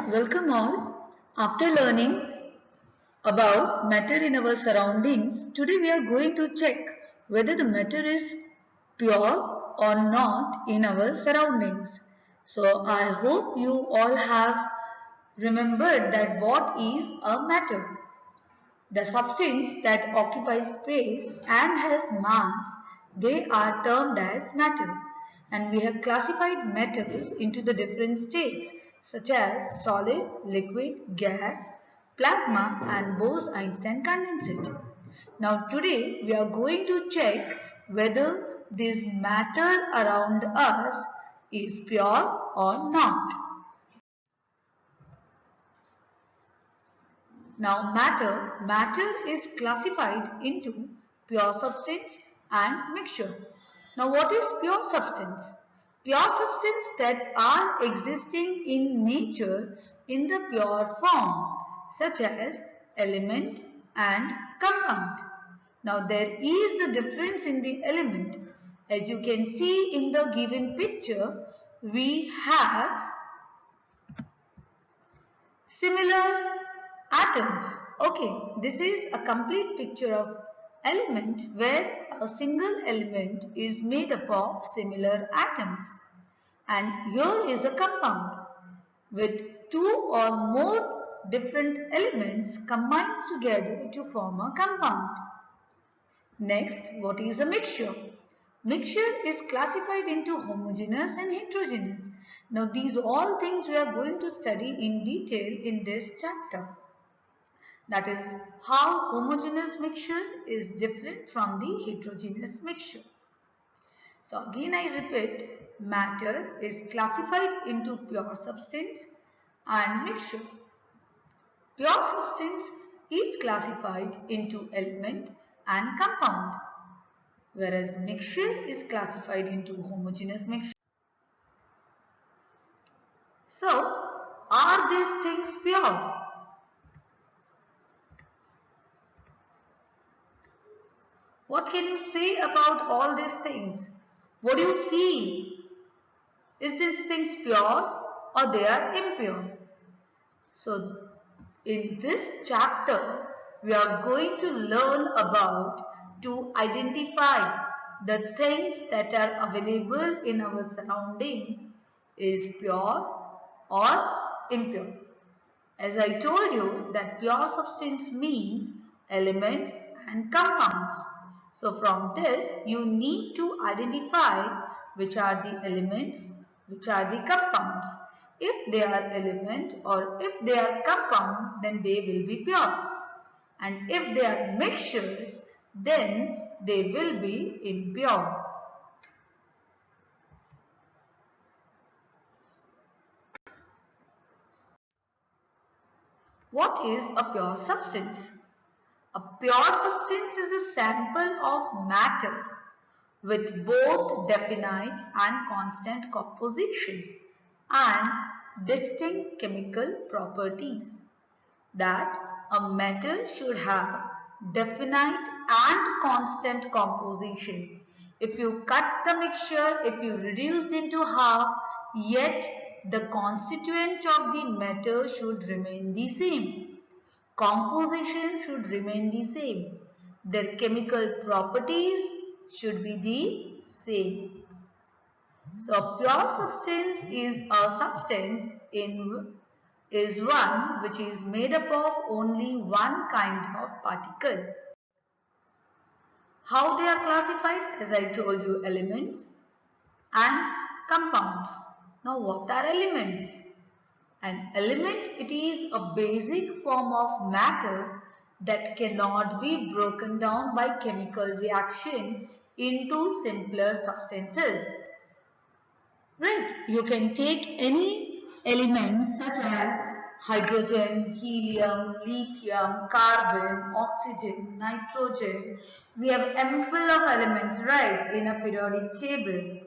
Welcome all. After learning about matter in our surroundings, today we are going to check whether the matter is pure or not in our surroundings. So I hope you all have remembered that what is a matter. The substance that occupies space and has mass, they are termed as matter. And we have classified metals into the different states such as solid, liquid, gas, plasma and Bose-Einstein condensate. Now today we are going to check whether this matter around us is pure or not. Now matter is classified into pure substance and mixture. Now what is pure substance? Pure substance that are existing in nature in the pure form such as element and compound. Now there is the difference in the element. As you can see in the given picture, we have similar atoms. Okay, this is a complete picture of element where a single element is made up of similar atoms. And here is a compound with two or more different elements combines together to form a compound. Next, what is a mixture? Mixture is classified into homogeneous and heterogeneous. Now these all things we are going to study in detail in this chapter. That is how homogeneous mixture is different from the heterogeneous mixture. So again I repeat, matter is classified into pure substance and mixture. Pure substance is classified into element and compound, whereas mixture is classified into homogeneous mixture. So, are these things pure? What can you say about all these things? What do you feel? Is these things pure or they are impure? So, in this chapter, we are going to learn about to identify the things that are available in our surrounding is pure or impure. As I told you that pure substance means elements and compounds. So from this you need to identify which are the elements, which are the compounds. If they are element or if they are compound, then they will be pure. And if they are mixtures, then they will be impure. What is a pure substance? A pure substance is a sample of matter with both definite and constant composition and distinct chemical properties. That a metal should have definite and constant composition. If you cut the mixture, if you reduce it into half, yet the constituent of the metal should remain the same. Composition should remain the same. Their chemical properties should be the same. So pure substance is a substance is one which is made up of only one kind of particle. How they are classified? As I told you, elements and compounds. Now what are elements? An element, it is a basic form of matter that cannot be broken down by chemical reaction into simpler substances. Right, you can take any elements such as hydrogen, helium, lithium, carbon, oxygen, nitrogen. We have ample of elements, right, in a periodic table,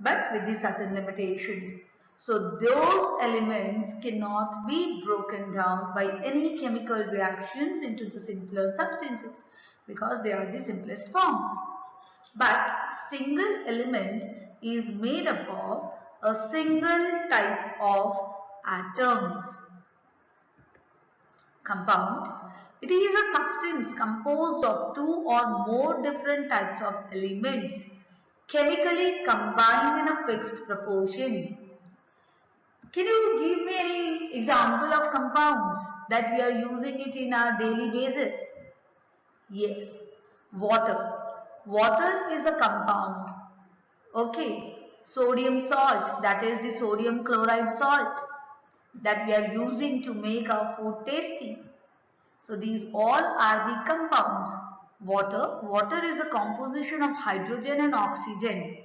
but with the certain limitations. So those elements cannot be broken down by any chemical reactions into the simpler substances because they are the simplest form. But single element is made up of a single type of atoms. Compound. It is a substance composed of two or more different types of elements chemically combined in a fixed proportion. Can you give me any example of compounds that we are using it in our daily basis? Yes, water. Water is a compound. Okay, sodium salt, that is the sodium chloride salt that we are using to make our food tasty. So these all are the compounds. Water is a composition of hydrogen and oxygen.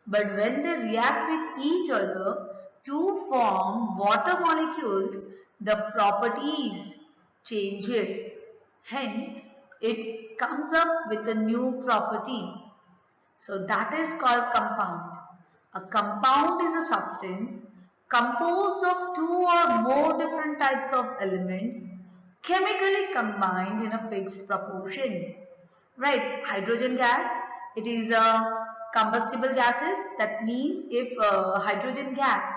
But when they react with each other to form water molecules, the properties changes. Hence, it comes up with a new property. So that is called compound. A compound is a substance composed of two or more different types of elements chemically combined in a fixed proportion. Right, hydrogen gas, it is a combustible gases. That means if hydrogen gas,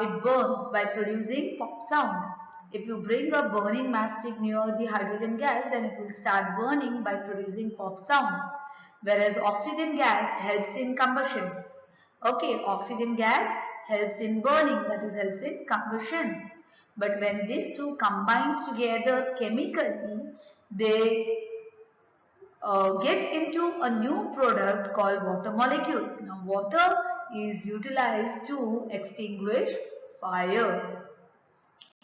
it burns by producing pop sound. If you bring a burning matchstick near the hydrogen gas, then it will start burning by producing pop sound. Whereas oxygen gas helps in combustion. Okay, oxygen gas helps in burning, that is helps in combustion. But when these two combines together chemically, they get into a new product called water molecules. Now water is utilized to extinguish fire.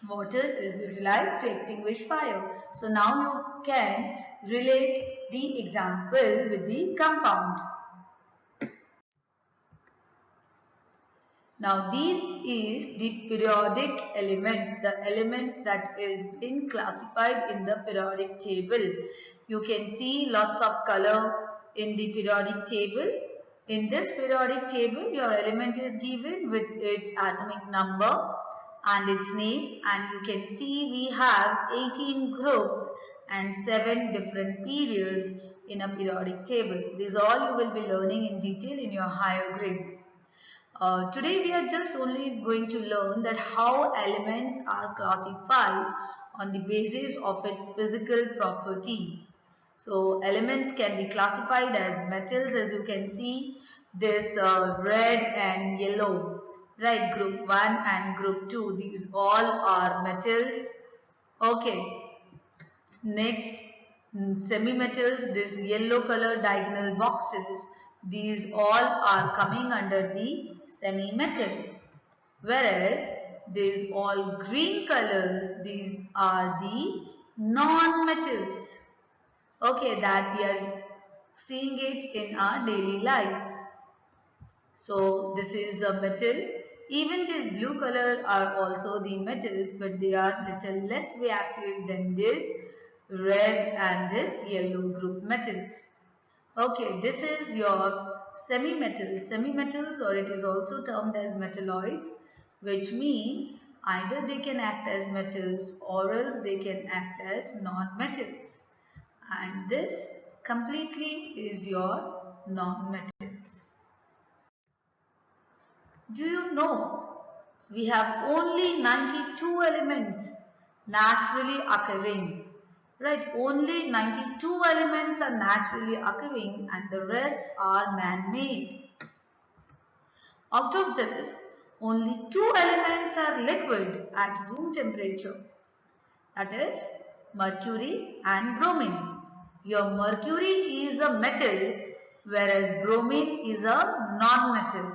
Water is utilized to extinguish fire. So now you can relate the example with the compound. Now these is the periodic elements, the elements that is been classified in the periodic table. You can see lots of color in the periodic table. In this periodic table, your element is given with its atomic number and its name, and you can see we have 18 groups and 7 different periods in a periodic table. These all you will be learning in detail in your higher grades. Today we are just only going to learn that how elements are classified on the basis of its physical property. So elements can be classified as metals, as you can see this red and yellow, right? Group 1 and group 2, these all are metals. Okay, next, semi-metals, these yellow color diagonal boxes, these all are coming under the semi-metals. Whereas these all green colors, these are the non-metals. Okay, that we are seeing it in our daily life. So this is a metal. Even this blue color are also the metals, but they are little less reactive than this red and this yellow group metals. Okay, this is your semi-metals. Semi-metals, or it is also termed as metalloids, which means either they can act as metals or else they can act as non-metals. And this completely is your non-metals. Do you know we have only 92 elements naturally occurring? Right, only 92 elements are naturally occurring and the rest are man-made. Out of this, only 2 elements are liquid at room temperature. That is mercury and bromine. Your mercury is a metal whereas bromine is a non-metal.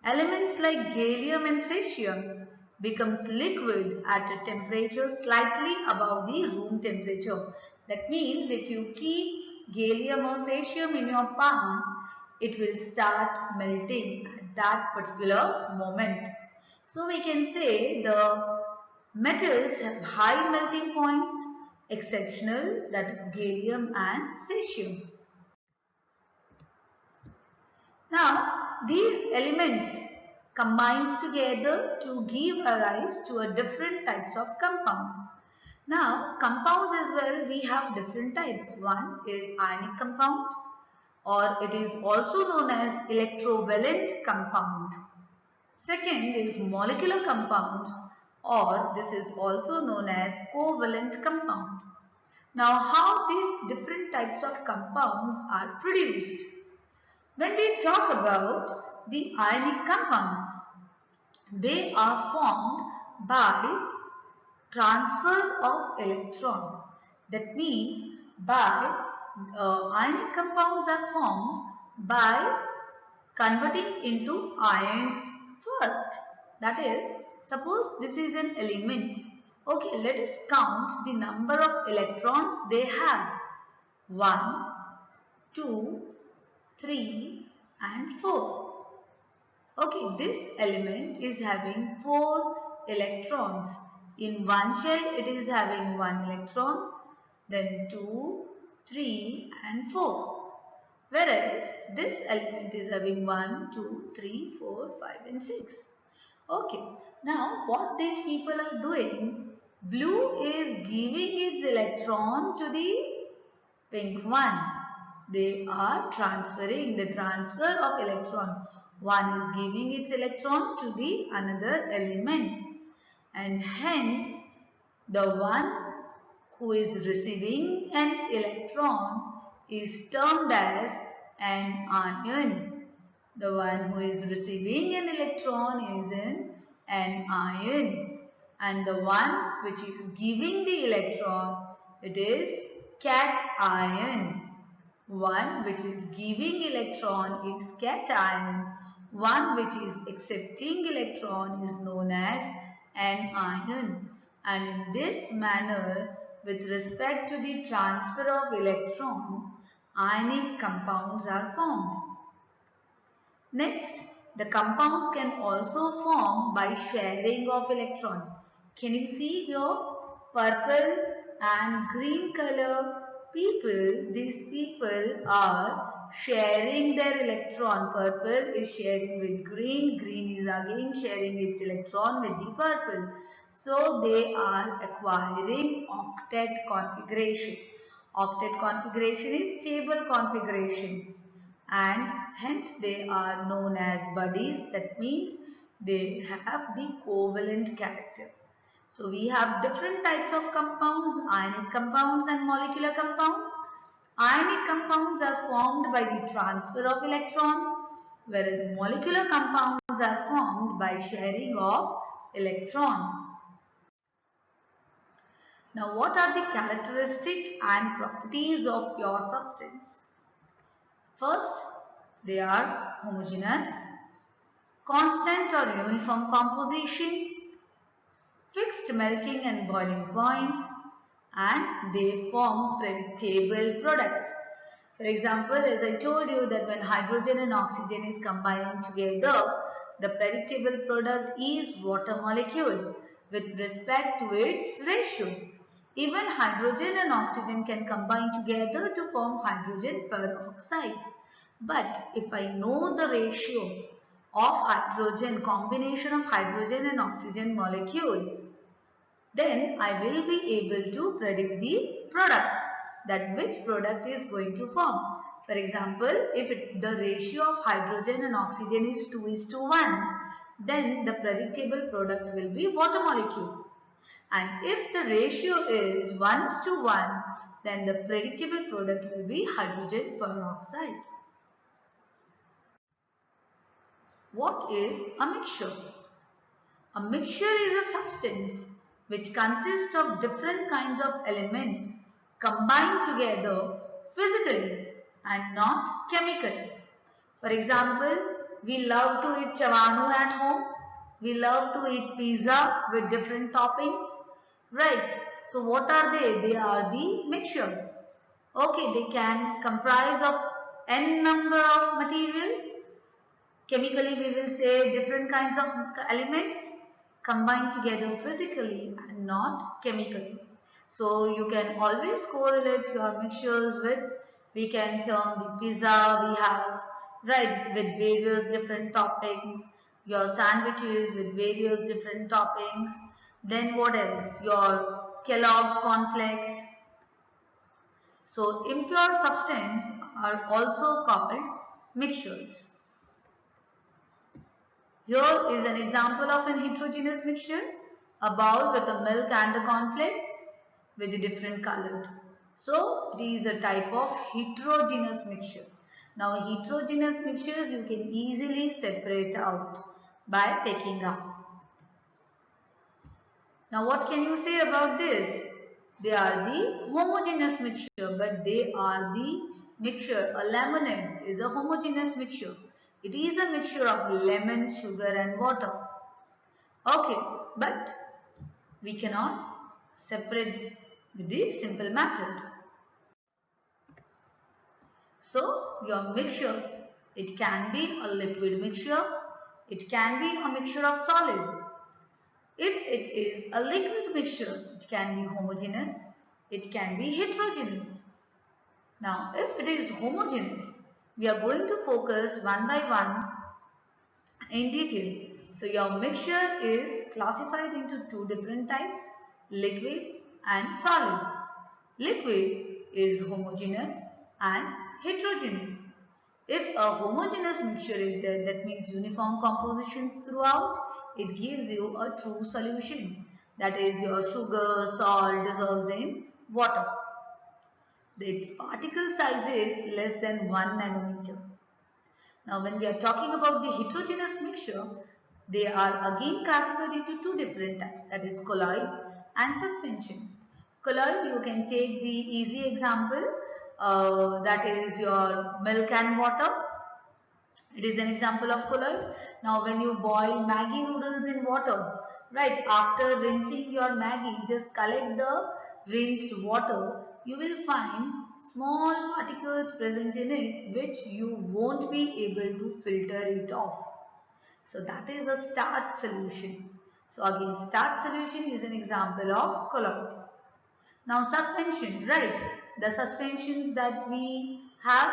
Elements like gallium and cesium becomes liquid at a temperature slightly above the room temperature. That means if you keep gallium or cesium in your palm, it will start melting at that particular moment. So we can say the metals have high melting points, exceptional, that is gallium and cesium. Now, these elements combines together to give a rise to a different types of compounds. Now, compounds as well, we have different types. One is ionic compound, or it is also known as electrovalent compound. Second is molecular compounds, or this is also known as covalent compound. Now, how these different types of compounds are produced? When we talk about the ionic compounds, they are formed by transfer of electron. That means by ionic compounds are formed by converting into ions first. That is, suppose this is an element. Okay, let us count the number of electrons they have. 1, 2, 3 and 4. Okay, this element is having 4 electrons. In one shell it is having 1 electron, then 2, 3 and 4. Whereas this element is having 1, 2, 3, 4, 5 and 6. Okay, now what these people are doing, blue is giving its electron to the pink one. They are transferring the transfer of electron. One is giving its electron to the another element, and hence the one who is receiving an electron is termed as an ion. The one who is receiving an electron is an ion, and the one which is giving the electron, it is cation. One which is giving electron is cation. One which is accepting electron is known as an ion. And in this manner, with respect to the transfer of electron, ionic compounds are formed. Next, the compounds can also form by sharing of electron. Can you see here? Purple and green color people, these people are sharing their electron. Purple is sharing with green, green is again sharing its electron with the purple. So they are acquiring octet configuration. Octet configuration is stable configuration, and hence they are known as buddies. That means they have the covalent character. So we have different types of compounds, ionic compounds and molecular compounds. Ionic compounds are formed by the transfer of electrons, whereas molecular compounds are formed by sharing of electrons. Now, what are the characteristics and properties of pure substance? First, they are homogeneous, constant or uniform compositions, fixed melting and boiling points, and they form predictable products. For example, as I told you that when hydrogen and oxygen is combining together, the predictable product is water molecule with respect to its ratio. Even hydrogen and oxygen can combine together to form hydrogen peroxide. But if I know the ratio of hydrogen, combination of hydrogen and oxygen molecule, then I will be able to predict the product, that which product is going to form. For example, if the ratio of hydrogen and oxygen is 2:1, then the predictable product will be water molecule. And if the ratio is 1:1, then the predictable product will be hydrogen peroxide. What is a mixture? A mixture is a substance which consists of different kinds of elements combined together physically and not chemically. For example, we love to eat chavanu at home. We love to eat pizza with different toppings. Right. So what are they? They are the mixture. Okay, they can comprise of n number of materials. Chemically, we will say different kinds of elements combined together physically and not chemically. So you can always correlate your mixtures with, we can term the pizza we have, right, with various different toppings, your sandwiches with various different toppings, then what else, your Kellogg's cornflakes. So impure substances are also called mixtures. Here is an example of an heterogeneous mixture. a bowl with the milk and the cornflakes with the different colored. So it is a type of heterogeneous mixture. Now heterogeneous mixtures you can easily separate out by taking up. Now what can you say about this? They are the homogeneous mixture, but they are the mixture. A lemonade is a homogeneous mixture. It is a mixture of lemon, sugar and water. Okay, but we cannot separate with the simple method. So your mixture, it can be a liquid mixture, it can be a mixture of solid. If it is a liquid mixture, it can be homogeneous, it can be heterogeneous. Now, if it is homogeneous, we are going to focus one by one in detail. So, your mixture is classified into two different types, liquid and solid. Liquid is homogeneous and heterogeneous. If a homogeneous mixture is there, that means uniform compositions throughout, it gives you a true solution. That is your sugar, salt dissolves in water. Its particle size is less than 1 nanometer. Now when we are talking about the heterogeneous mixture, they are again classified into two different types, that is colloid and suspension. Colloid, you can take the easy example, that is your milk and water. It is an example of colloid. Now when you boil Maggi noodles in water, right, after rinsing your Maggi, just collect the rinsed water, you will find small particles present in it which you won't be able to filter it off. So that is a starch solution. So again, starch solution is an example of colloid. Now suspension, right? The suspensions that we have,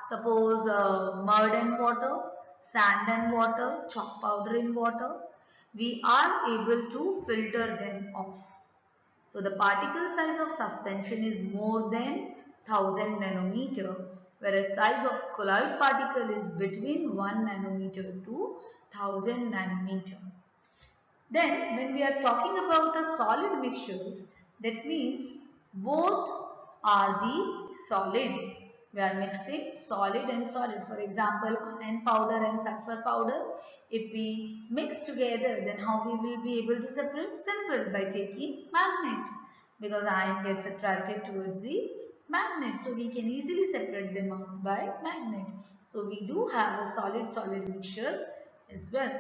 suppose mud and water, sand and water, chalk powder in water, we are able to filter them off. So the particle size of suspension is more than 1000 nanometer, whereas size of colloid particle is between 1 nanometer to 1000 nanometer. Then when we are talking about a solid mixtures, that means both are the solid. We are mixing solid and solid. For example, iron powder and sulfur powder. If we mix together, then how we will be able to separate? Simple, by taking magnet. Because iron gets attracted towards the magnet. So we can easily separate them out by magnet. So we do have a solid-solid mixtures as well.